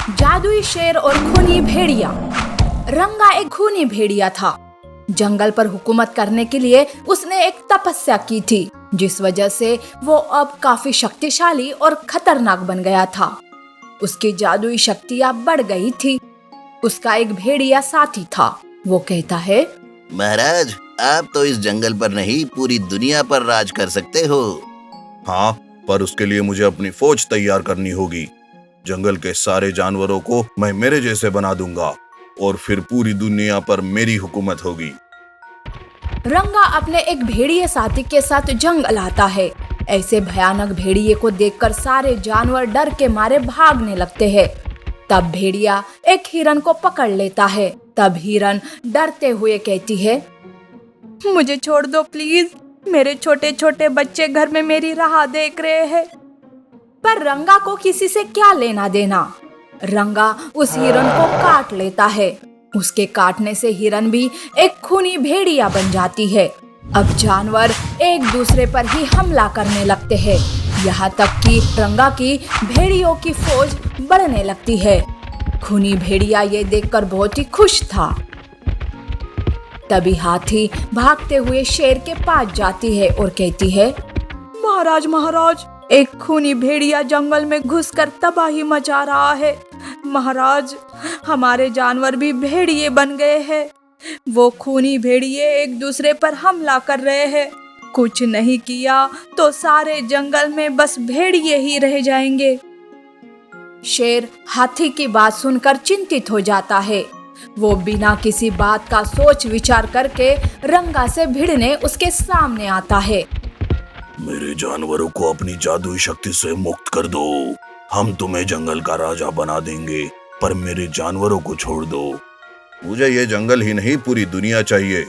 जादुई शेर और खूनी भेड़िया। रंगा एक खूनी भेड़िया था। जंगल पर हुकूमत करने के लिए उसने एक तपस्या की थी, जिस वजह से वो अब काफी शक्तिशाली और खतरनाक बन गया था। उसकी जादुई शक्तियां बढ़ गई थी। उसका एक भेड़िया साथी था। वो कहता है, महाराज, आप तो इस जंगल पर नहीं पूरी दुनिया पर राज कर सकते हो। हाँ, पर उसके लिए मुझे अपनी फौज तैयार करनी होगी। जंगल के सारे जानवरों को मैं मेरे जैसे बना दूंगा और फिर पूरी दुनिया पर मेरी हुकूमत होगी। रंगा अपने एक भेड़िए साथी के साथ जंगल आता है। ऐसे भयानक भेड़िए को देखकर सारे जानवर डर के मारे भागने लगते हैं। तब भेड़िया एक हिरन को पकड़ लेता है। तब हिरन डरते हुए कहती है, मुझे छोड़ दो प्लीज, मेरे छोटे छोटे बच्चे घर में मेरी राह देख रहे हैं। पर रंगा को किसी से क्या लेना देना। रंगा उस हिरन को काट लेता है। उसके काटने से हिरन भी एक खूनी भेड़िया बन जाती है। अब जानवर एक दूसरे पर ही हमला करने लगते हैं, यहाँ तक कि रंगा की भेड़ियों की फौज बढ़ने लगती है। खूनी भेड़िया ये देखकर बहुत ही खुश था। तभी हाथी भागते हुए शेर के पास जाती है और कहती है, महाराज महाराज, एक खूनी भेड़िया जंगल में घुसकर तबाही मचा रहा है। महाराज, हमारे जानवर भी भेड़िए बन गए हैं। वो खूनी भेड़िए एक दूसरे पर हमला कर रहे हैं। कुछ नहीं किया तो सारे जंगल में बस भेड़िए ही रह जाएंगे। शेर हाथी की बात सुनकर चिंतित हो जाता है। वो बिना किसी बात का सोच विचार करके रंगा से भिड़ने उसके सामने आता है। मेरे जानवरों को अपनी जादुई शक्ति से मुक्त कर दो। हम तुम्हें जंगल का राजा बना देंगे, पर मेरे जानवरों को छोड़ दो। मुझे ये जंगल ही नहीं पूरी दुनिया चाहिए।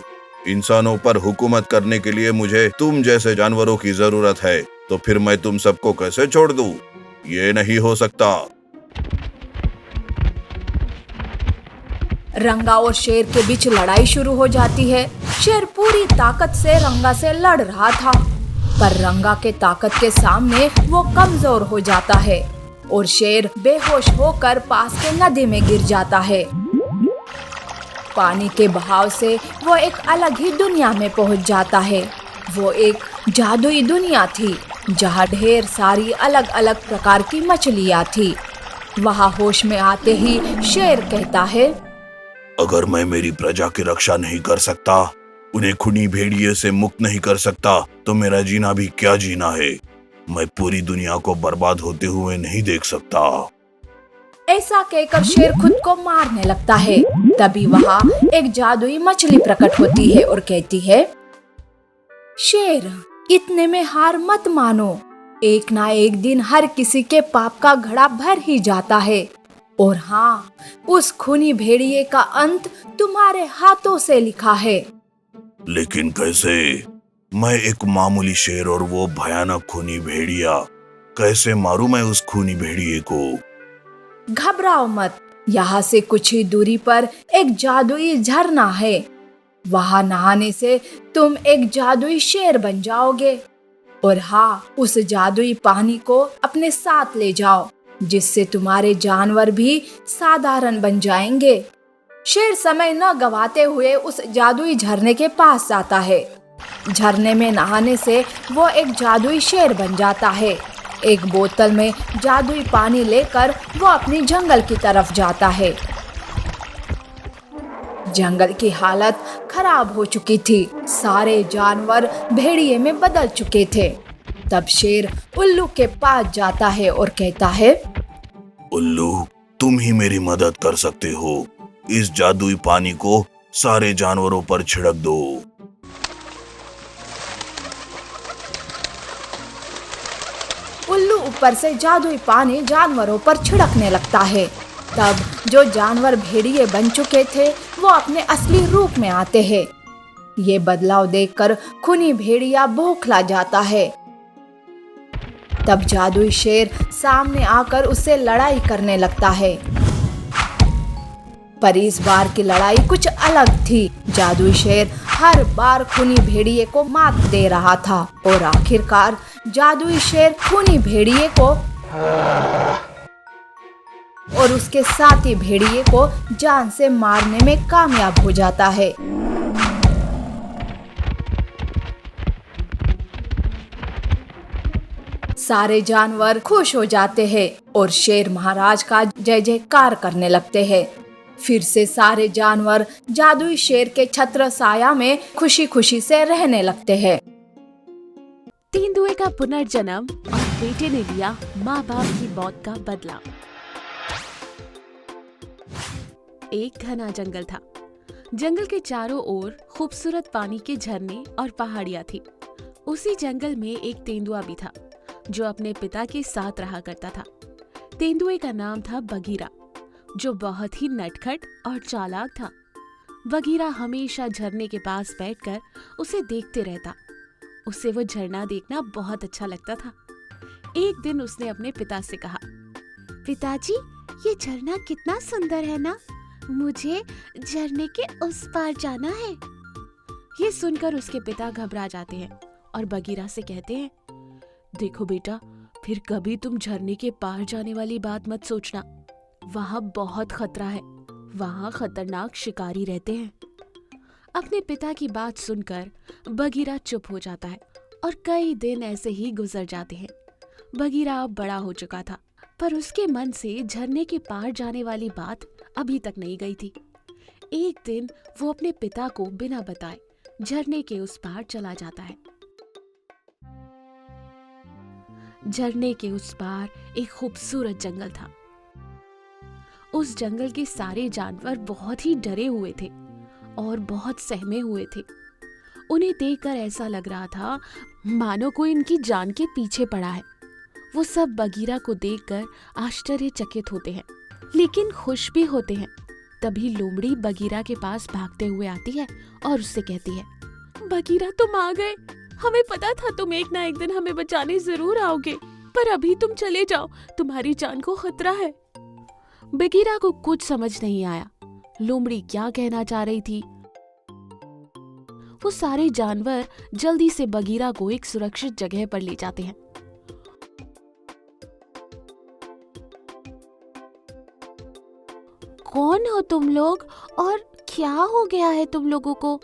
इंसानों पर हुकूमत करने के लिए मुझे तुम जैसे जानवरों की जरूरत है, तो फिर मैं तुम सबको कैसे छोड़ दूं? ये नहीं हो सकता। रंगा और शेर के बीच लड़ाई शुरू हो जाती है। शेर पूरी ताकत से रंगा से लड़ रहा था, पर रंगा के ताकत के सामने वो कमजोर हो जाता है और शेर बेहोश होकर पास के नदी में गिर जाता है। पानी के बहाव से वो एक अलग ही दुनिया में पहुंच जाता है। वो एक जादुई दुनिया थी, जहाँ ढेर सारी अलग अलग प्रकार की मछलियाँ थी। वहाँ होश में आते ही शेर कहता है, अगर मैं मेरी प्रजा की रक्षा नहीं कर सकता, उन्हें खूनी भेड़िए से मुक्त नहीं कर सकता, तो मेरा जीना भी क्या जीना है। मैं पूरी दुनिया को बर्बाद होते हुए नहीं देख सकता। ऐसा कहकर शेर खुद को मारने लगता है। तभी वहाँ एक जादुई मछली प्रकट होती है और कहती है, शेर, इतने में हार मत मानो। एक ना एक दिन हर किसी के पाप का घड़ा भर ही जाता है। और हाँ, उस खूनी भेड़िए का अंत तुम्हारे हाथों से लिखा है। लेकिन कैसे? मैं एक मामूली शेर और वो भयानक खूनी भेड़िया, कैसे मारूं मैं उस खूनी भेड़िए को? घबराओ मत, यहाँ से कुछ ही दूरी पर एक जादुई झरना है। वहाँ नहाने से तुम एक जादुई शेर बन जाओगे। और हाँ, उस जादुई पानी को अपने साथ ले जाओ, जिससे तुम्हारे जानवर भी साधारण बन जाएंगे। शेर समय न गवाते हुए उस जादुई झरने के पास जाता है। झरने में नहाने से वो एक जादुई शेर बन जाता है। एक बोतल में जादुई पानी लेकर वो अपनी जंगल की तरफ जाता है। जंगल की हालत खराब हो चुकी थी। सारे जानवर भेड़िए में बदल चुके थे। तब शेर उल्लू के पास जाता है और कहता है, उल्लू, तुम ही मेरी मदद कर सकते हो। इस जादुई पानी को सारे जानवरों पर छिड़क दो। उल्लू ऊपर से जादुई पानी जानवरों पर छिड़कने लगता है। तब जो जानवर भेड़िए बन चुके थे वो अपने असली रूप में आते हैं। ये बदलाव देखकर खूनी भेड़िया बौखला जाता है। तब जादुई शेर सामने आकर उससे लड़ाई करने लगता है। पर इस बार की लड़ाई कुछ अलग थी। जादुई शेर हर बार खूनी भेड़िए को मात दे रहा था और आखिरकार जादुई शेर खूनी भेड़िए को और उसके साथी भेड़िए को जान से मारने में कामयाब हो जाता है। सारे जानवर खुश हो जाते हैं और शेर महाराज का जय जयकार करने लगते हैं। फिर से सारे जानवर जादुई शेर के छत्र साया में खुशी खुशी से रहने लगते हैं। तेंदुए का पुनर्जन्म और बेटे ने लिया माँ बाप की मौत का बदला। एक घना जंगल था। जंगल के चारों ओर खूबसूरत पानी के झरने और पहाड़ियाँ थी। उसी जंगल में एक तेंदुआ भी था जो अपने पिता के साथ रहा करता था। तेंदुए का नाम था बगीरा, जो बहुत ही नटखट और चालाक था। बगीरा हमेशा झरने के पास बैठकर उसे देखते रहता। उसे वो झरना देखना बहुत अच्छा लगता था। एक दिन उसने अपने पिता से कहा, पिताजी, ये झरना कितना सुंदर है ना, मुझे झरने के उस पार जाना है। ये सुनकर उसके पिता घबरा जाते हैं और बगीरा से कहते हैं, देखो बेटा, फिर कभी तुम झरने के पार जाने वाली बात मत सोचना। वहाँ बहुत खतरा है, वहाँ खतरनाक शिकारी रहते हैं। अपने पिता की बात सुनकर बगीरा चुप हो जाता है और कई दिन ऐसे ही गुजर जाते हैं। बगीरा अब बड़ा हो चुका था, पर उसके मन से झरने के पार जाने वाली बात अभी तक नहीं गई थी। एक दिन वो अपने पिता को बिना बताए झरने के उस पार चला जाता है। झरने के उस पार एक खूबसूरत जंगल था। उस जंगल के सारे जानवर बहुत ही डरे हुए थे और बहुत सहमे हुए थे। उन्हें देखकर ऐसा लग रहा था मानो कोई इनकी जान के पीछे पड़ा है। वो सब बगीरा को देखकर आश्चर्यचकित होते हैं, लेकिन खुश भी होते हैं। तभी लोमड़ी बगीरा के पास भागते हुए आती है और उससे कहती है, बगीरा, तुम आ गए। हमें पता था तुम एक ना एक दिन हमें बचाने जरूर आओगे, पर अभी तुम चले जाओ, तुम्हारी जान को खतरा है। बगीरा को कुछ समझ नहीं आया लोमड़ी क्या कहना चाह रही थी। वो सारे जानवर जल्दी से बगीरा को एक सुरक्षित जगह पर ले जाते हैं। कौन हो तुम लोग और क्या हो गया है तुम लोगों को,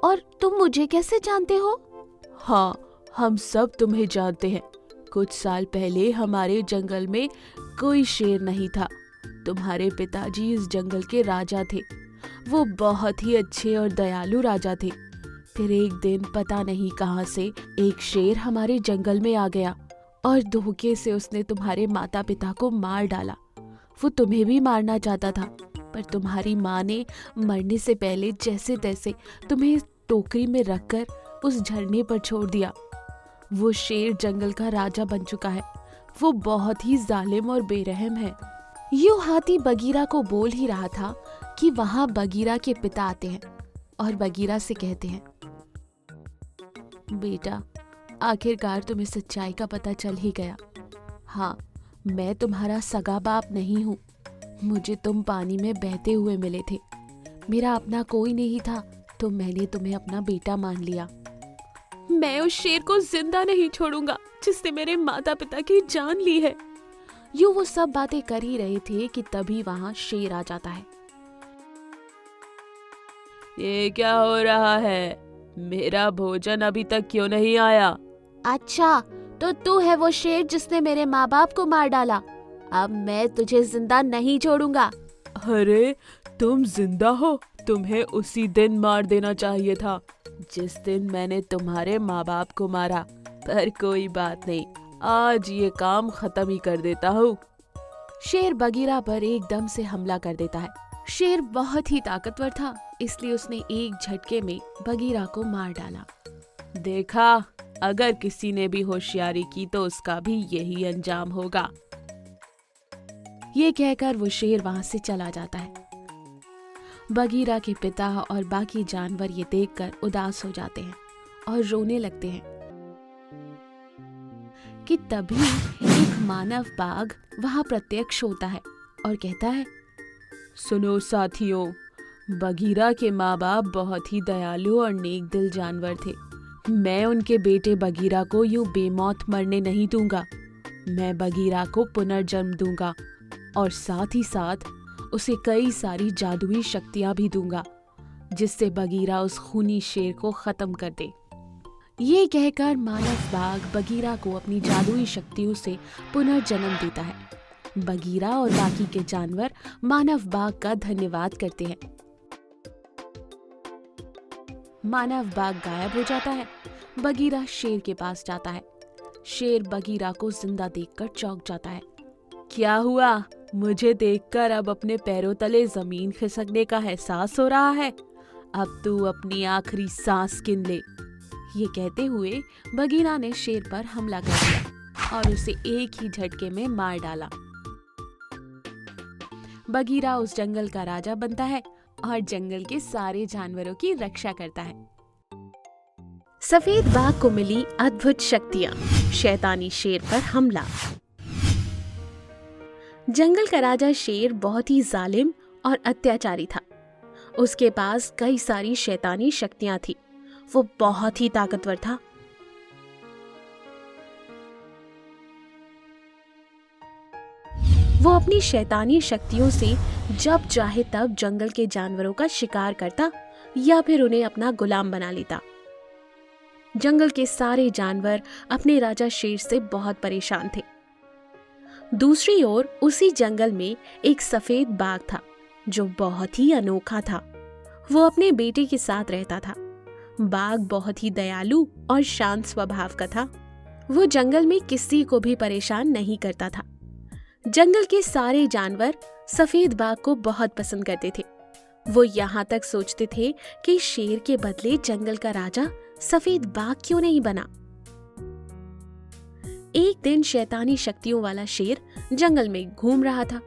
और तुम मुझे कैसे जानते हो? हाँ, हम सब तुम्हें जानते हैं। कुछ साल पहले हमारे जंगल में कोई शेर नहीं था। तुम्हारे पिताजी इस जंगल के राजा थे। वो बहुत ही अच्छे और दयालु राजा थे। फिर एक दिन पता नहीं कहां से एक शेर हमारे जंगल में आ गया और धोखे से उसने तुम्हारे माता पिता को मार डाला। वो तुम्हें भी मारना चाहता था, पर तुम्हारी माँ ने मरने से पहले जैसे तैसे तुम्हें टोकरी में रखकर उस झरने पर छोड़ दिया। वो शेर जंगल का राजा बन चुका है। वो बहुत ही जालिम और बेरहम है। यूं हाथी बगीरा को बोल ही रहा था कि वहां बगीरा के पिता आते हैं और बगीरा से कहते हैं, बेटा, आखिरकार तुम्हें सच्चाई का पता चल ही गया। हाँ, मैं तुम्हारा सगा बाप नहीं हूँ। मुझे तुम पानी में बहते हुए मिले थे। मेरा अपना कोई नहीं था, तो मैंने तुम्हें अपना बेटा मान लिया। मैं उस शेर को जिंदा नहीं छोड़ूंगा जिसने मेरे माता पिता की जान ली है। यूं वो सब बातें कर ही रहे थे कि तभी वहां शेर आ जाता है। ये क्या हो रहा है? मेरा भोजन अभी तक क्यों नहीं आया? अच्छा, तो तू है वो शेर जिसने मेरे माँ बाप को मार डाला। अब मैं तुझे जिंदा नहीं छोड़ूंगा। अरे, तुम जिंदा हो? तुम्हें उसी दिन मार देना चाहिए था जिस दिन मैंने तुम्हारे माँ बाप को मारा। पर कोई बात नहीं, आज ये काम खत्म ही कर देता हूँ। शेर बगीरा पर एकदम से हमला कर देता है। शेर बहुत ही ताकतवर था, इसलिए उसने एक झटके में बगीरा को मार डाला। देखा, अगर किसी ने भी होशियारी की तो उसका भी यही अंजाम होगा। ये कहकर वो शेर वहां से चला जाता है। बगीरा के पिता और बाकी जानवर ये देखकर उदास हो जाते हैं और रोने लगते हैं कि तभी एक मानव बाघ वहां प्रत्यक्ष होता है और कहता है, सुनो साथियों, बगीरा के माँ बाप बहुत ही दयालु और नेक दिल जानवर थे। मैं उनके बेटे बगीरा को यूं बेमौत मरने नहीं दूंगा। मैं बगीरा को पुनर्जन्म दूंगा और साथ ही साथ उसे कई सारी जादुई शक्तियां भी दूंगा, जिससे बगीरा उस खूनी शेर को खत्म कर दे। ये कहकर मानव बाघ बगीरा को अपनी जादुई शक्तियों से पुनर्जन्म देता है। बगीरा और बाकी के जानवर मानव बाघ का धन्यवाद करते हैं। मानव बाघ गायब हो जाता है। बगीरा शेर के पास जाता है। शेर बगीरा को जिंदा देखकर चौंक जाता है। क्या हुआ? मुझे देखकर अब अपने पैरों तले जमीन खिसकने का एहसास हो रहा है। अब तू अपनी आखिरी सांस गिन ले। ये कहते हुए बगीरा ने शेर पर हमला कर दिया और उसे एक ही झटके में मार डाला। बगीरा उस जंगल का राजा बनता है और जंगल के सारे जानवरों की रक्षा करता है। सफेद बाघ को मिली अद्भुत शक्तियां, शैतानी शेर पर हमला। जंगल का राजा शेर बहुत ही जालिम और अत्याचारी था। उसके पास कई सारी शैतानी शक्तियां थी। वो बहुत ही ताकतवर था। वो अपनी शैतानी शक्तियों से जब चाहे तब जंगल के जानवरों का शिकार करता या फिर उन्हें अपना गुलाम बना लेता। जंगल के सारे जानवर अपने राजा शेर से बहुत परेशान थे। दूसरी ओर उसी जंगल में एक सफेद बाघ था जो बहुत ही अनोखा था। वो अपने बेटे के साथ रहता था। बाघ बहुत ही दयालु और शांत स्वभाव का था। वो जंगल में किसी को भी परेशान नहीं करता था। जंगल के सारे जानवर सफेद बाघ को बहुत पसंद करते थे। वो यहाँ तक सोचते थे कि शेर के बदले जंगल का राजा सफेद बाघ क्यों नहीं बना। एक दिन शैतानी शक्तियों वाला शेर जंगल में घूम रहा था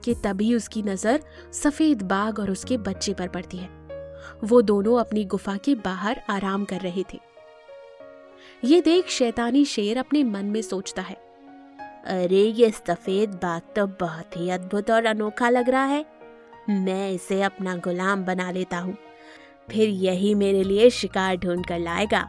कि तभी उसकी नजर सफेद बाघ और उसके बच्चे पर पड़ती है। वो दोनों अपनी गुफा के बाहर आराम कर रहे थे। ये देख शैतानी शेर अपने मन में सोचता है, अरे ये सफेद बाघ तो बहुत ही अद्भुत और अनोखा लग रहा है। मैं इसे अपना गुलाम बना लेता हूँ, फिर यही मेरे लिए शिकार ढूंढ कर लाएगा।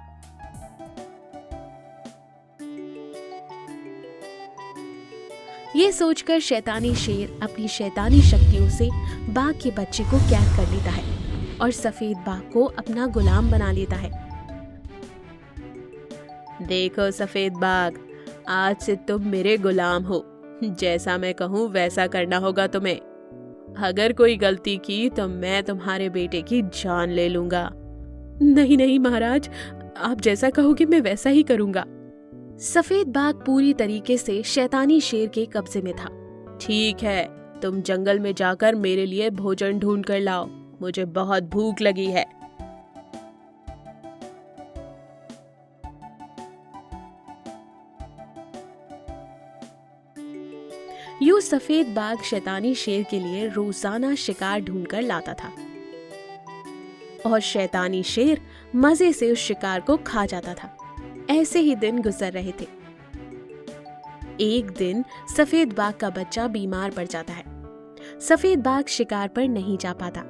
ये सोचकर शैतानी शेर अपनी शैतानी शक्तियों से बाघ के बच्चे को कैद कर लेता है और सफेद बाघ को अपना गुलाम बना लेता है। देखो सफेद बाघ, आज से तुम मेरे गुलाम हो। जैसा मैं कहूँ वैसा करना होगा तुम्हें। अगर कोई गलती की तो मैं तुम्हारे बेटे की जान ले लूंगा। नहीं नहीं महाराज, आप जैसा कहोगे मैं वैसा ही करूंगा। सफेद बाघ पूरी तरीके से शैतानी शेर के कब्जे में था। ठीक है, तुम जंगल में जाकर मेरे लिए भोजन ढूंढ कर लाओ, मुझे बहुत भूख लगी है। यूं सफेद बाघ शैतानी शेर के लिए रोजाना शिकार ढूंढकर लाता था और शैतानी शेर मजे से उस शिकार को खा जाता था। ऐसे ही दिन गुजर रहे थे। एक दिन सफेद बाघ का बच्चा बीमार पड़ जाता है। सफेद बाघ शिकार पर नहीं जा पाता।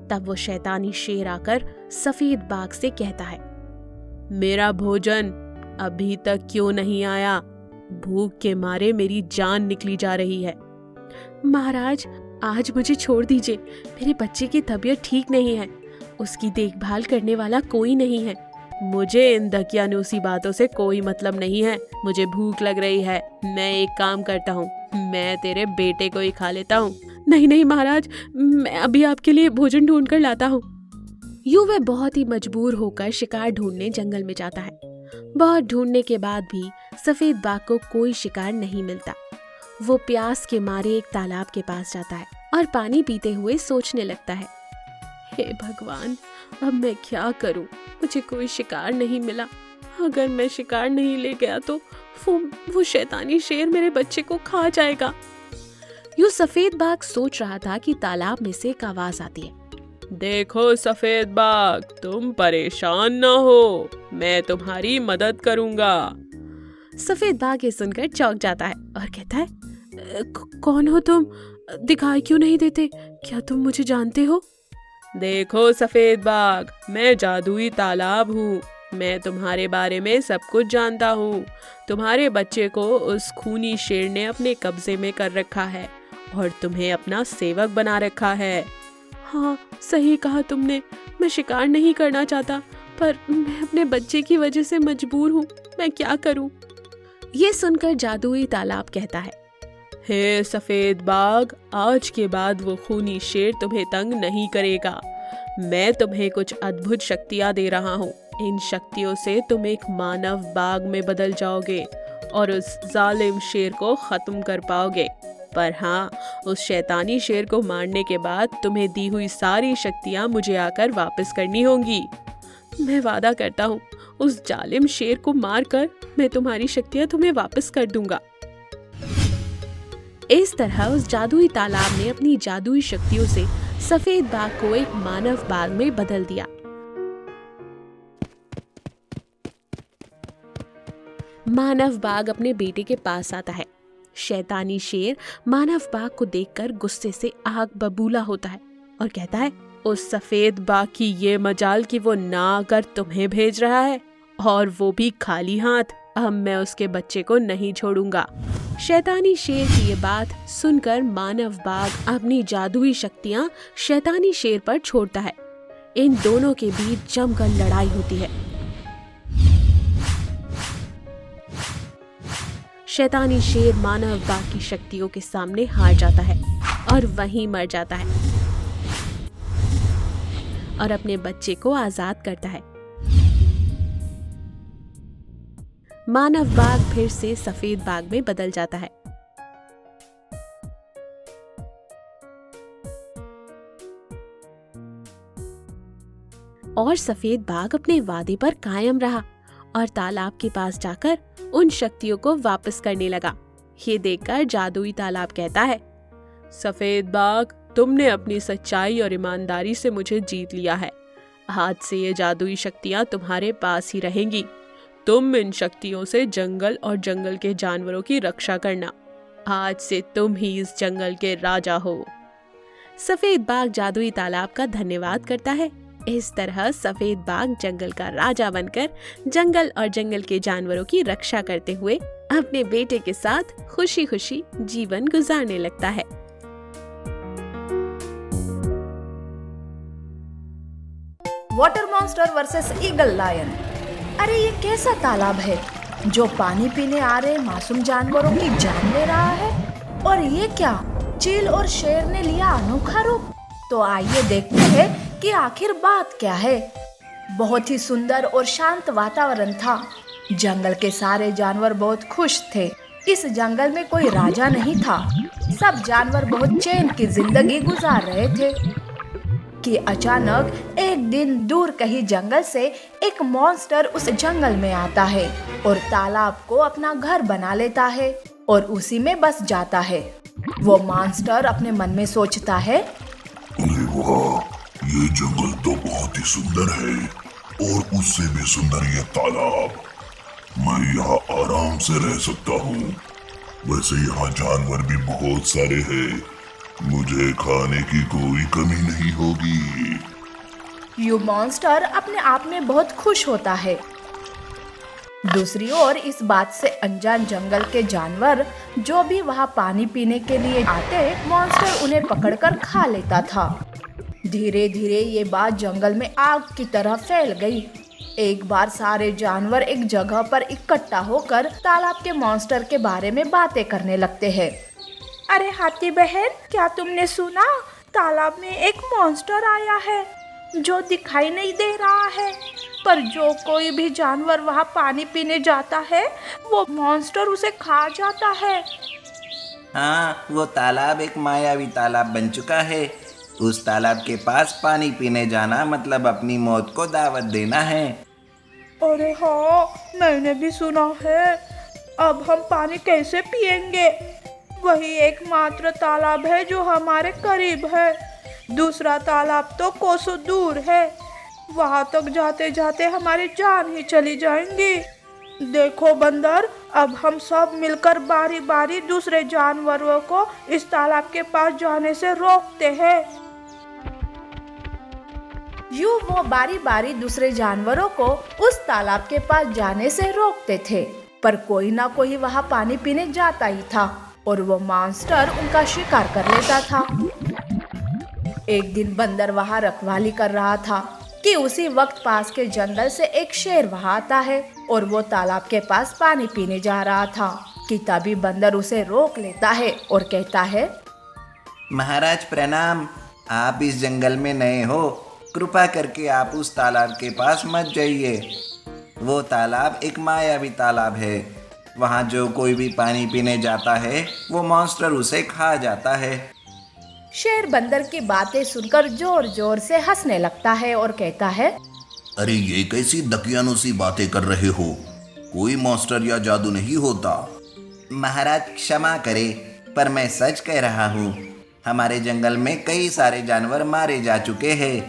तब वो शैतानी शेर आकर सफेद बाघ से कहता है, मेरा भोजन अभी तक क्यों नहीं आया? भूख के मारे मेरी जान निकली जा रही है। महाराज, आज मुझे छोड़ दीजिए। मेरे बच्चे की तबीयत ठीक नहीं है। उसकी देखभाल करने वाला कोई नहीं है। मुझे इन दकियानूसी बातों से कोई मतलब नहीं है। मुझे भूख लग रही है। मैं एक काम करता हूँ, मैं तेरे बेटे को ही खा लेता हूँ। नहीं नहीं महाराज, मैं अभी आपके लिए भोजन ढूंढ कर लाता हूँ। यूं वह बहुत ही मजबूर होकर शिकार ढूंढने जंगल में जाता है। बहुत ढूंढने के बाद भी सफेद बाघ को कोई शिकार नहीं मिलता। वो प्यास के मारे एक तालाब के पास जाता है और पानी पीते हुए सोचने लगता है, हे भगवान, अब मैं क्या करूं? मुझे कोई शिकार नहीं मिला। अगर मैं शिकार नहीं ले गया तो वो शैतानी शेर मेरे बच्चे को खा जाएगा। यूं सफेद बाघ सोच रहा था कि तालाब में से एक आवाज आती है, देखो सफेद बाघ, तुम परेशान ना हो, मैं तुम्हारी मदद करूंगा। सफेद बाघ ये सुनकर चौंक जाता है और कहता है, कौन हो तुम? दिखाई क्यों नहीं देते? क्या तुम मुझे जानते हो? देखो सफेद बाघ, मैं जादुई तालाब हूँ। मैं तुम्हारे बारे में सब कुछ जानता हूँ। तुम्हारे बच्चे को उस खूनी शेर ने अपने कब्जे में कर रखा है और तुम्हें अपना सेवक बना रखा है। हाँ, सही कहा तुमने। मैं शिकार नहीं करना चाहता, पर मैं अपने बच्चे की वजह से मजबूर हूँ। मैं क्या करूँ? ये सुनकर जादुई तालाब कहता है, हे सफेद बाघ, आज के बाद वो खूनी शेर तुम्हें तंग नहीं करेगा। मैं तुम्हें कुछ अद्भुत शक्तियाँ दे रहा हूँ। इन शक्तियों से तुम एक मानव बाघ में बदल जाओगे और उस जालिम शेर को खत्म कर पाओगे। पर हाँ, उस शैतानी शेर को मारने के बाद तुम्हें दी हुई सारी शक्तियाँ मुझे आकर वापस करनी होंगी। मैं वादा करता हूँ, उस जालिम शेर को मारकर मैं तुम्हारी शक्तियाँ तुम्हें वापस कर दूंगा। इस तरह उस जादुई तालाब ने अपनी जादुई शक्तियों से सफेद बाघ को एक मानव बाघ में बदल दिया। मानव बाघ अपने बेटे के पास आता है। शैतानी शेर मानव बाघ को देखकर गुस्से से आग बबूला होता है और कहता है, उस सफेद बाघ की ये मजाल कि वो ना आकर तुम्हें भेज रहा है, और वो भी खाली हाथ। अब मैं उसके बच्चे को नहीं छोड़ूंगा। शैतानी शेर की ये बात सुनकर मानव बाघ अपनी जादुई शक्तियां शैतानी शेर पर छोड़ता है। इन दोनों के बीच जमकर लड़ाई होती है। शैतानी शेर मानव बाघ की शक्तियों के सामने हार जाता है और वहीं मर जाता है और अपने बच्चे को आजाद करता है। मानव बाघ फिर से सफेद बाघ में बदल जाता है। और सफेद बाघ अपने वादे पर कायम रहा और तालाब के पास जाकर उन शक्तियों को वापस करने लगा। ये देखकर जादुई तालाब कहता है, सफेद बाघ, तुमने अपनी सच्चाई और ईमानदारी से मुझे जीत लिया है। आज से ये जादुई शक्तियां तुम्हारे पास ही रहेंगी। तुम इन शक्तियों से जंगल और जंगल के जानवरों की रक्षा करना। आज से तुम ही इस जंगल के राजा हो। सफेद बाघ जादुई तालाब का धन्यवाद करता है। इस तरह सफेद बाघ जंगल का राजा बनकर जंगल और जंगल के जानवरों की रक्षा करते हुए अपने बेटे के साथ खुशी खुशी जीवन गुजारने लगता है। Water monster versus eagle lion. अरे ये कैसा तालाब है जो पानी पीने आ रहे मासूम जानवरों की जान ले रहा है? और ये क्या, चील और शेर ने लिया अनोखा रूप? तो आइए देखते हैं कि आखिर बात क्या है। बहुत ही सुंदर और शांत वातावरण था। जंगल के सारे जानवर बहुत खुश थे। इस जंगल में कोई राजा नहीं था। सब जानवर बहुत चैन की जिंदगी गुजार रहे थे कि अचानक एक दिन दूर कहीं जंगल से एक मॉन्स्टर उस जंगल में आता है और तालाब को अपना घर बना लेता है और उसी में बस जाता है। वो मॉन्स्टर अपने मन में सोचता है, अरे वाह, ये जंगल तो बहुत ही सुंदर है और उससे भी सुंदर ये तालाब। मैं यहाँ आराम से रह सकता हूँ। वैसे यहाँ जानवर भी बहुत सारे हैं। मुझे खाने की कोई कमी नहीं होगी। यू मॉन्स्टर अपने आप में बहुत खुश होता है। दूसरी ओर इस बात से अनजान जंगल के जानवर जो भी वहाँ पानी पीने के लिए आते, मॉन्स्टर उन्हें पकड़कर खा लेता था। धीरे धीरे ये बात जंगल में आग की तरह फैल गई। एक बार सारे जानवर एक जगह पर इकट्ठा होकर तालाब के मॉन्स्टर के बारे में बातें करने लगते हैं। अरे हाथी बहन, क्या तुमने सुना? तालाब में एक मॉन्स्टर आया है जो दिखाई नहीं दे रहा है, पर जो कोई भी जानवर वहाँ पानी पीने जाता है वो मॉन्स्टर उसे खा जाता है। हाँ, वो तालाब एक मायावी तालाब बन चुका है। उस तालाब के पास पानी पीने जाना मतलब अपनी मौत को दावत देना है। अरे हाँ, मैंने भी सुना है। अब हम पानी कैसे पिएंगे? वही एकमात्र तालाब है जो हमारे करीब है। दूसरा तालाब तो कोसों दूर है। वहाँ तक जाते जाते हमारी जान ही चली जाएंगी। देखो बंदर, अब हम सब मिलकर बारी बारी दूसरे जानवरों को इस तालाब के पास जाने से रोकते हैं। यूं वो बारी बारी दूसरे जानवरों को उस तालाब के पास जाने से रोकते थे, पर कोई ना कोई वहाँ पानी पीने जाता ही था और वो मॉन्स्टर उनका शिकार कर लेता था। एक दिन बंदर वहाँ रखवाली कर रहा था कि उसी वक्त पास के जंगल से एक शेर वहाँ आता है और वो तालाब के पास पानी पीने जा रहा था कि तभी बंदर उसे रोक लेता है और कहता है, महाराज प्रणाम, आप इस जंगल में नए हो, कृपा करके आप उस तालाब के पास मत जाइए। वो तालाब एक मायावी तालाब है, वहाँ जो कोई भी पानी पीने जाता है वो मॉन्स्टर उसे खा जाता है। शेर बंदर की बातें सुनकर जोर जोर से हंसने लगता है और कहता है, अरे ये कैसी दकियानुसी बातें कर रहे हो, कोई मॉन्स्टर या जादू नहीं होता। महाराज क्षमा करे, पर मैं सच कह रहा हूँ, हमारे जंगल में कई सारे जानवर मारे जा चुके हैं,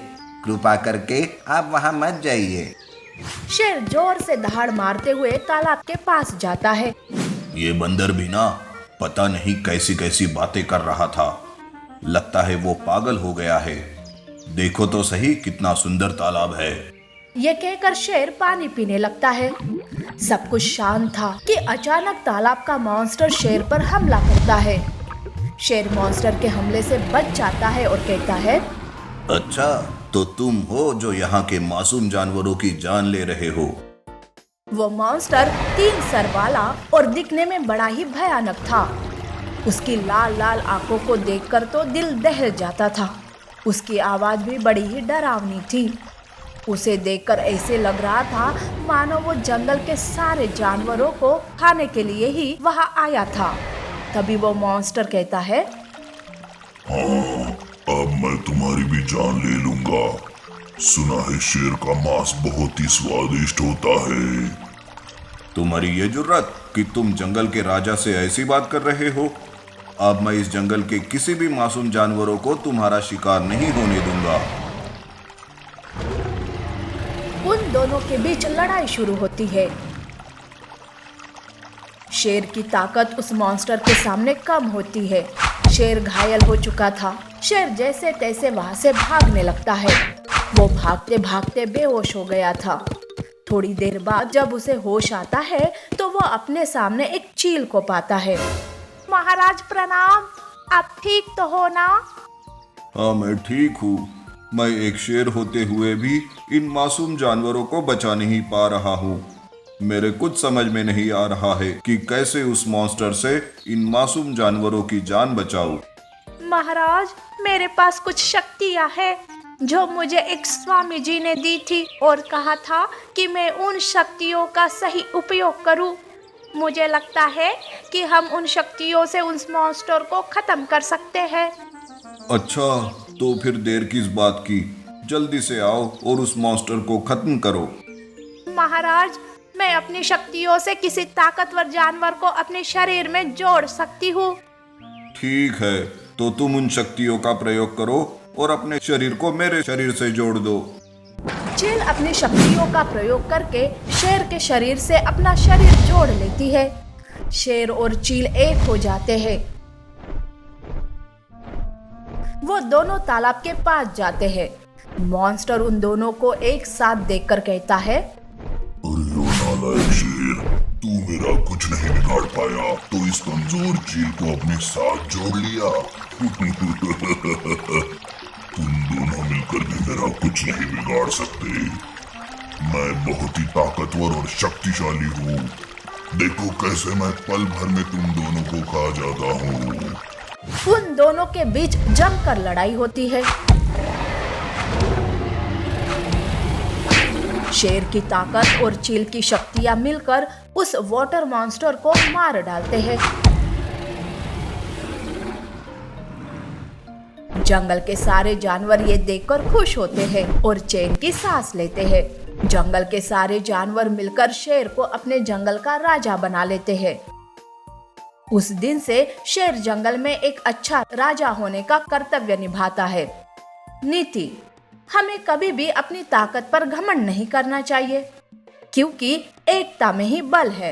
कृपा करके आप वहाँ मत जाइए। शेर जोर से दहाड़ मारते हुए तालाब के पास जाता है। ये बंदर भी ना पता नहीं कैसी कैसी बातें कर रहा था, लगता है वो पागल हो गया है। देखो तो सही कितना सुंदर तालाब है। ये कहकर शेर पानी पीने लगता है। सब कुछ शांत था कि अचानक तालाब का मॉन्स्टर शेर पर हमला करता है। शेर मॉन्स्टर के हमले से बच जाता है और कहता है, अच्छा तो तुम हो जो यहाँ के मासूम जानवरों की जान ले रहे हो। वो मॉन्स्टर 3 सर वाला और दिखने में बड़ा ही भयानक था। उसकी लाल लाल आंखों को देखकर तो दिल दहल जाता था। उसकी आवाज भी बड़ी ही डरावनी थी। उसे देखकर ऐसे लग रहा था मानो वो जंगल के सारे जानवरों को खाने के लिए ही वहाँ आया था। तभी वो मॉन्स्टर कहता है, हाँ, अब मैं तुम्हारी भी जान ले लूंगा। सुना है शेर का मांस बहुत ही स्वादिष्ट होता है। तुम्हारी ये जुर्रत कि तुम जंगल के राजा से ऐसी बात कर रहे हो। अब मैं इस जंगल के किसी भी मासूम जानवरों को तुम्हारा शिकार नहीं होने दूंगा। उन दोनों के बीच लड़ाई शुरू होती है। शेर की ताकत उस मॉन्स्टर के सामने कम होती है। शेर घायल हो चुका था। शेर जैसे तैसे वहां से भागने लगता है। वो भागते भागते बेहोश हो गया था। थोड़ी देर बाद जब उसे होश आता है तो वो अपने सामने एक चील को पाता है। महाराज प्रणाम, आप ठीक तो हो ना? हाँ मैं ठीक हूँ। मैं एक शेर होते हुए भी इन मासूम जानवरों को बचा नहीं पा रहा हूँ। मेरे कुछ समझ में नहीं आ रहा है कि कैसे उस मॉन्स्टर से इन मासूम जानवरों की जान बचाऊं। महाराज, मेरे पास कुछ शक्तियाँ हैं जो मुझे एक स्वामी जी ने दी थी और कहा था कि मैं उन शक्तियों का सही उपयोग करूं। मुझे लगता है कि हम उन शक्तियों से उस मॉन्स्टर को खत्म कर सकते हैं। अच्छा, तो फिर देर किस बात की, जल्दी से आओ और उस मॉन्स्टर को खत्म करो। महाराज, मैं अपनी शक्तियों से किसी ताकतवर जानवर को अपने शरीर में जोड़ सकती हूँ। ठीक है, तो तुम उन शक्तियों का प्रयोग करो और अपने शरीर को मेरे शरीर से जोड़ दो। चील अपनी शक्तियों का प्रयोग करके शेर के शरीर से अपना शरीर जोड़ लेती है। शेर और चील एक हो जाते हैं। वो दोनों तालाब के पास जाते हैं। मॉन्स्टर उन दोनों को एक साथ देखकर कहता है, अरे ओ नालायक शेर, तू मेरा कुछ नहीं बिगाड़ पाया तो इस कमजोर चील को अपने साथ जोड़ लिया। तुम दोनों मिलकर भी मेरा कुछ नहीं बिगाड़ सकते। मैं बहुत ही ताकतवर और शक्तिशाली हूँ। देखो कैसे मैं पल भर में तुम दोनों को खा जाता हूँ। उन दोनों के बीच जमकर लड़ाई होती है। शेर की ताकत और चील की शक्तियां मिलकर उस वाटर मॉन्स्टर को मार डालते हैं। जंगल के सारे जानवर ये देखकर खुश होते हैं और चैन की सांस लेते हैं। जंगल के सारे जानवर मिलकर शेर को अपने जंगल का राजा बना लेते हैं। उस दिन से शेर जंगल में एक अच्छा राजा होने का कर्तव्य निभाता है। नीति: हमें कभी भी अपनी ताकत पर घमंड नहीं करना चाहिए, क्योंकि एकता में ही बल है।